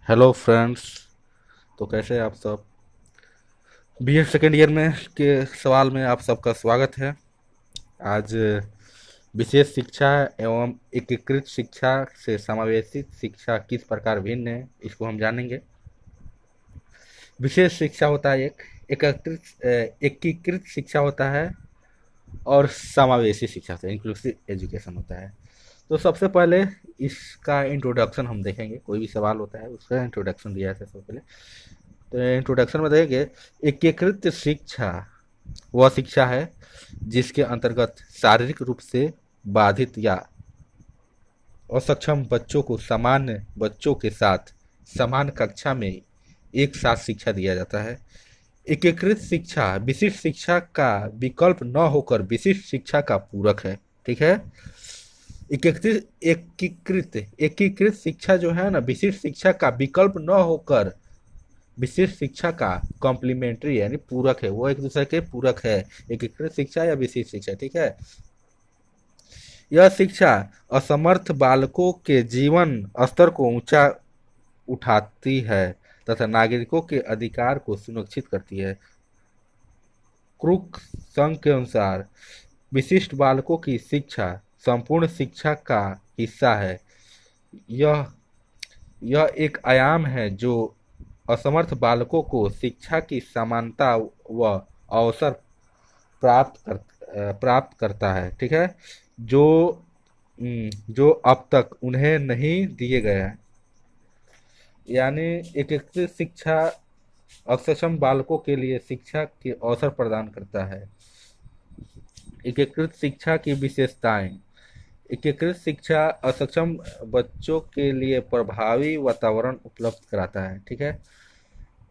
Hello friends. तो कैसे हैं आप सब? बीएड सेकेंड ईयर में के सवाल में आप सबका स्वागत है। आज विशेष शिक्षा एवं एकीकृत शिक्षा से समावेशी शिक्षा किस प्रकार भिन्न है, इसको हम जानेंगे। विशेष शिक्षा होता है एकीकृत शिक्षा होता है, और समावेशी शिक्षा होता है, इंक्लूसिव एजुकेशन होता है। तो सबसे पहले इसका इंट्रोडक्शन हम देखेंगे। कोई भी सवाल होता है उसका इंट्रोडक्शन दिया जाता है सबसे पहले। तो इंट्रोडक्शन में देखेंगे, एकीकृत शिक्षा वह शिक्षा है जिसके अंतर्गत शारीरिक रूप से बाधित या असक्षम बच्चों को सामान्य बच्चों के साथ समान कक्षा में एक साथ शिक्षा दिया जाता है। एकीकृत शिक्षा विशिष्ट शिक्षा का विकल्प न होकर विशिष्ट शिक्षा का पूरक है। ठीक है। एकीकृत शिक्षा जो है ना, विशिष्ट शिक्षा का विकल्प न होकर विशिष्ट शिक्षा का कॉम्प्लीमेंट्री यानी पूरक है, वो एक दूसरे के पूरक है। एकीकृत शिक्षा या विशिष्ट शिक्षा। ठीक है। यह शिक्षा असमर्थ बालकों के जीवन स्तर को ऊंचा उठाती है तथा नागरिकों के अधिकार को सुनिश्चित करती है। क्रुक संघ के अनुसार विशिष्ट बालकों की शिक्षा संपूर्ण शिक्षा का हिस्सा है। यह यह एक आयाम है जो असमर्थ बालकों को शिक्षा की समानता व अवसर प्राप्त करता है। ठीक है। जो जो अब तक उन्हें नहीं दिए गए हैं। यानी एकीकृत शिक्षा अक्षम बालकों के लिए शिक्षा के अवसर प्रदान करता है। एकीकृत शिक्षा की विशेषताएं। एकीकृत शिक्षा अक्षम बच्चों के लिए प्रभावी वातावरण उपलब्ध कराता है। ठीक है।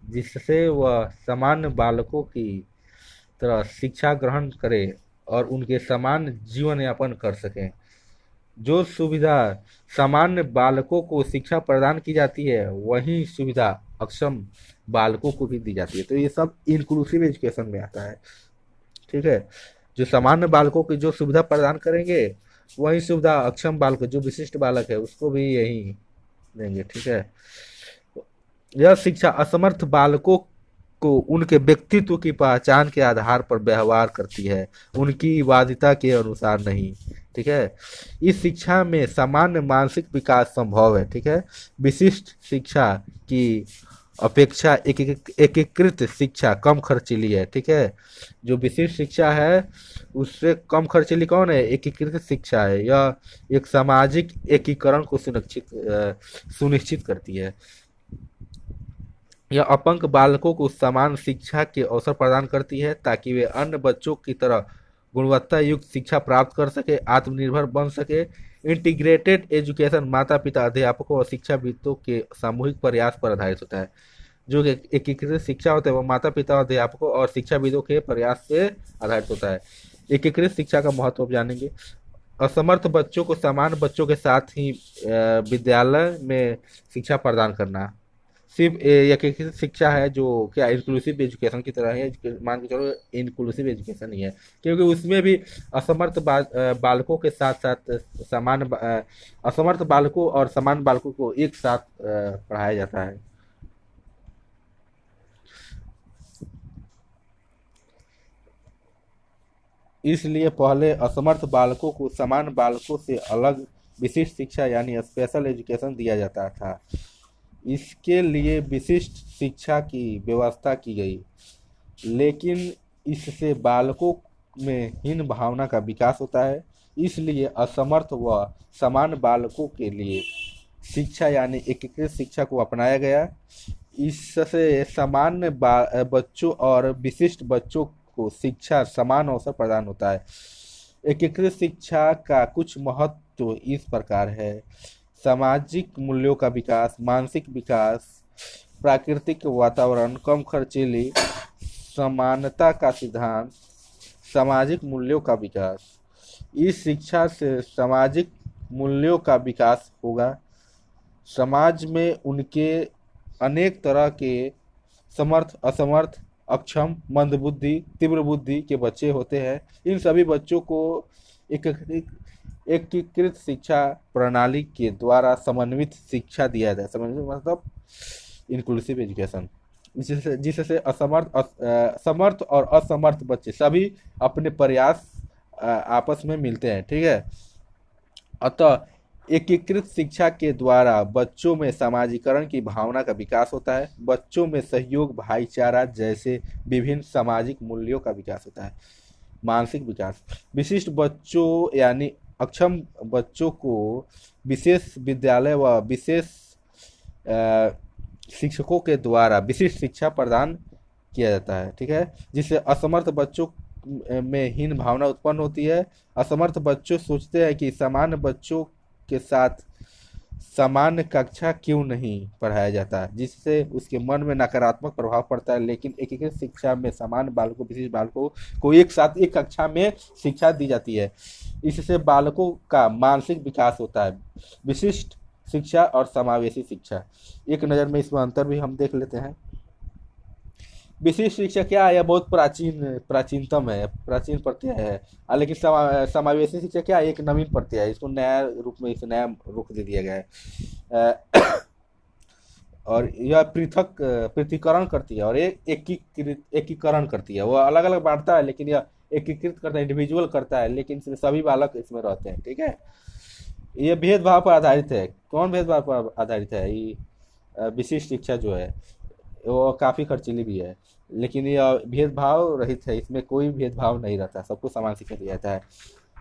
जिससे वह सामान्य बालकों की तरह शिक्षा ग्रहण करें और उनके समान जीवन यापन कर सकें। जो सुविधा सामान्य बालकों को शिक्षा प्रदान की जाती है, वही सुविधा अक्षम बालकों को भी दी जाती है। तो ये सब इंक्लूसिव एजुकेशन में आता है। ठीक है। जो सामान्य बालकों की जो सुविधा प्रदान करेंगे, वही सुविधा अक्षम बालक जो विशिष्ट बालक है उसको भी यही देंगे। ठीक है। यह शिक्षा असमर्थ बालकों को उनके व्यक्तित्व की पहचान के आधार पर व्यवहार करती है, उनकी वादिता के अनुसार नहीं। ठीक है। इस शिक्षा में सामान्य मानसिक विकास संभव है। ठीक है। विशिष्ट शिक्षा की अपेक्षा एकीकृत शिक्षा कम खर्चीली है। ठीक है। जो विशिष्ट शिक्षा है उससे कम खर्चीली कौन है? एकीकृत शिक्षा है। यह एक सामाजिक एकीकरण को सुनिश्चित करती है। यह अपंग बालकों को समान शिक्षा के अवसर प्रदान करती है ताकि वे अन्य बच्चों की तरह गुणवत्ता युक्त शिक्षा प्राप्त कर सके, आत्मनिर्भर बन सके। इंटीग्रेटेड एजुकेशन माता पिता अध्यापकों और शिक्षाविदों के सामूहिक प्रयास पर आधारित होता है। जो एकीकृत शिक्षा होता है वो माता पिता अध्यापकों और शिक्षाविदों के प्रयास पे आधारित होता है। एकीकृत शिक्षा का महत्व आप जानेंगे। असमर्थ बच्चों को समान बच्चों के साथ ही विद्यालय में शिक्षा प्रदान करना सिर्फ एकीकृत शिक्षा है, जो क्या इंक्लूसिव एजुकेशन की तरह है। मान के चलो इंक्लूसिव एजुकेशन ही है, क्योंकि उसमें भी बालकों के साथ साथ असमर्थ बालकों और समान बालकों को एक साथ पढ़ाया जाता है। इसलिए पहले असमर्थ बालकों को समान बालकों से अलग विशिष्ट शिक्षा यानी स्पेशल एजुकेशन दिया जाता था। इसके लिए विशिष्ट शिक्षा की व्यवस्था की गई, लेकिन इससे बालकों में हीन भावना का विकास होता है। इसलिए असमर्थ व समान बालकों के लिए शिक्षा यानी एकीकृत शिक्षा को अपनाया गया। इससे सामान्य बच्चों और विशिष्ट बच्चों को शिक्षा समान अवसर प्रदान होता है। एकीकृत शिक्षा का कुछ महत्व इस प्रकार है। सामाजिक मूल्यों का विकास, मानसिक विकास, प्राकृतिक वातावरण, कम खर्चीली, समानता का सिद्धांत, सामाजिक मूल्यों का विकास। इस शिक्षा से सामाजिक मूल्यों का विकास होगा। समाज में उनके अनेक तरह के समर्थ, असमर्थ, अक्षम, मंदबुद्धि, तीव्र बुद्धि के बच्चे होते हैं। इन सभी बच्चों को एकीकृत एकीकृत शिक्षा प्रणाली के द्वारा समन्वित शिक्षा दिया जाए। समन्वित मतलब इंक्लूसिव एजुकेशन, जिससे समर्थ और असमर्थ बच्चे सभी अपने प्रयास आपस में मिलते हैं, ठीक है। अतः एकीकृत शिक्षा के द्वारा बच्चों में समाजीकरण की भावना का विकास होता है, बच्चों में सहयोग, भाईचारा जैसे विभिन्न सामाजिक मूल्यों का विकास होता है। मानसिक विकास, विशिष्ट बच्चों यानी अक्षम बच्चों को विशेष विद्यालय व विशेष अ, शिक्षकों के द्वारा विशिष्ट शिक्षा प्रदान किया जाता है, ठीक है। जिससे असमर्थ बच्चों में हीन भावना उत्पन्न होती है। असमर्थ बच्चों सोचते हैं कि सामान्य बच्चों के साथ सामान्य कक्षा क्यों नहीं पढ़ाया जाता, जिससे उसके मन में नकारात्मक प्रभाव पड़ता है। लेकिन एकीकृत शिक्षा में सामान्य बालकों, विशिष्ट बालकों को एक साथ एक कक्षा में शिक्षा दी जाती है। इससे बालकों का मानसिक विकास होता है। विशिष्ट शिक्षा और समावेशी शिक्षा, एक नज़र में इसमें अंतर भी हम देख लेते हैं। विशिष्ट शिक्षा क्या है, यह बहुत प्राचीनतम है, प्राचीन प्रत्यय है। लेकिन समावेशी शिक्षा क्या है, एक नवीन प्रत्यय है। इसको नया रूप में, इसे नया रूप दे दिया गया है। और यह पृथक्करण करती है और एक एकीकरण करती है। वह अलग अलग बांटता है, लेकिन यह एकीकृत करता है, इंडिविजुअल करता है, लेकिन इसमें सभी बालक इसमें रहते हैं, ठीक है। ये भेदभाव पर आधारित है। कौन भेदभाव पर आधारित है? ये विशिष्ट शिक्षा जो है वो काफ़ी खर्चीली भी है, लेकिन यह भेदभाव रहित है। इसमें कोई भेदभाव नहीं रहता, सबको समान शिक्षा दिया जाता है।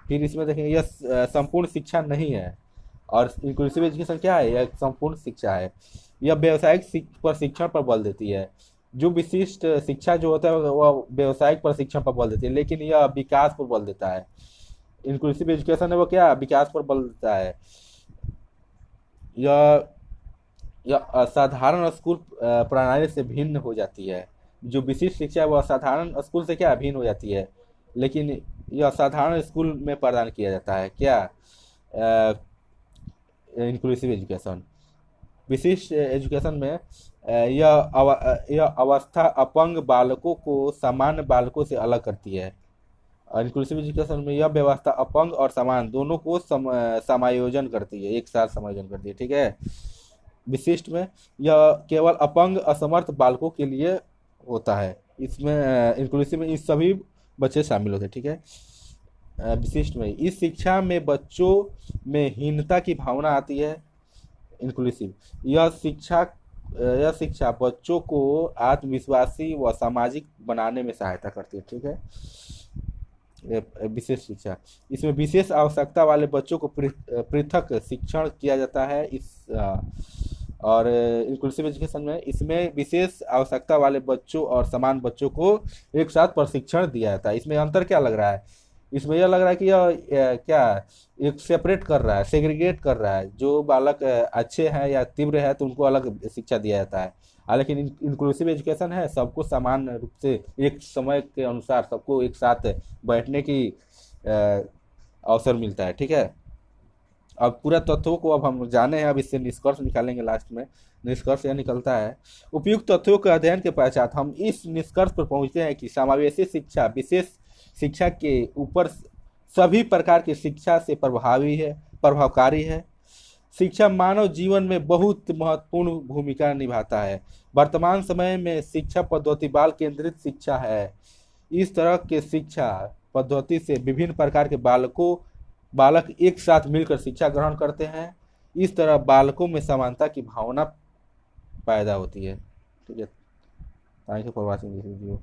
फिर इसमें देखेंगे यह संपूर्ण शिक्षा नहीं है। और इंक्लूसिव एजुकेशन क्या है? यह एक संपूर्ण शिक्षा है। यह व्यावसायिक प्रशिक्षण पर बल देती है। जो विशिष्ट शिक्षा जो होता है वह व्यावसायिक प्रशिक्षण पर बल देती है, लेकिन यह विकास पर बल देता है। इंक्लूसिव एजुकेशन है वो क्या, विकास पर बल देता है। यह यह साधारण स्कूल प्रणाली से भिन्न हो जाती है। जो विशिष्ट शिक्षा है वह साधारण स्कूल से क्या भिन्न हो जाती है, लेकिन यह साधारण स्कूल में प्रदान किया जाता है। क्या? Inclusive education. विशिष्ट एजुकेशन में यह अवस्था अपंग बालकों को सामान्य बालकों से अलग करती है। और इंक्लूसिव एजुकेशन में यह व्यवस्था अपंग और समान दोनों को समायोजन करती है, एक साथ समायोजन करती है, ठीक है। विशिष्ट में यह केवल अपंग असमर्थ बालकों के लिए होता है। इसमें इंक्लूसिव में इस सभी बच्चे शामिल होते हैं, ठीक है। विशिष्ट में इस शिक्षा में बच्चों में हीनता की भावना आती है। इंक्लूसिव यह शिक्षा बच्चों को आत्मविश्वासी व सामाजिक बनाने में सहायता करती है, ठीक है। विशेष शिक्षा, इसमें विशेष आवश्यकता वाले बच्चों को पृथक शिक्षण किया जाता है। और इंक्लूसिव एजुकेशन में इसमें विशेष आवश्यकता वाले बच्चों और समान बच्चों को एक साथ प्रशिक्षण दिया जाता है। इसमें अंतर क्या लग रहा है? इसमें यह लग रहा है कि यह क्या एक सेपरेट कर रहा है, सेग्रीगेट कर रहा है। जो बालक अच्छे हैं या तीव्र है तो उनको अलग शिक्षा दिया जाता है। लेकिन इंक्लूसिव एजुकेशन है, सबको समान रूप से एक समय के अनुसार सबको एक साथ बैठने की अवसर मिलता है, ठीक है। अब पूरा तथ्यों को अब हम जाने हैं, अब इससे निष्कर्ष निकालेंगे। लास्ट में निष्कर्ष यह निकलता है, उपयुक्त तथ्यों के अध्ययन के पश्चात हम इस निष्कर्ष पर पहुंचते हैं कि समावेशी शिक्षा विशेष शिक्षा के ऊपर सभी प्रकार की शिक्षा से प्रभावकारी है। शिक्षा मानव जीवन में बहुत महत्वपूर्ण भूमिका निभाता है। वर्तमान समय में शिक्षा पद्धति बाल केंद्रित शिक्षा है। इस तरह के शिक्षा पद्धति से विभिन्न प्रकार के बालक एक साथ मिलकर शिक्षा ग्रहण करते हैं। इस तरह बालकों में समानता की भावना पैदा होती है, ठीक है। Thank you for watching this video.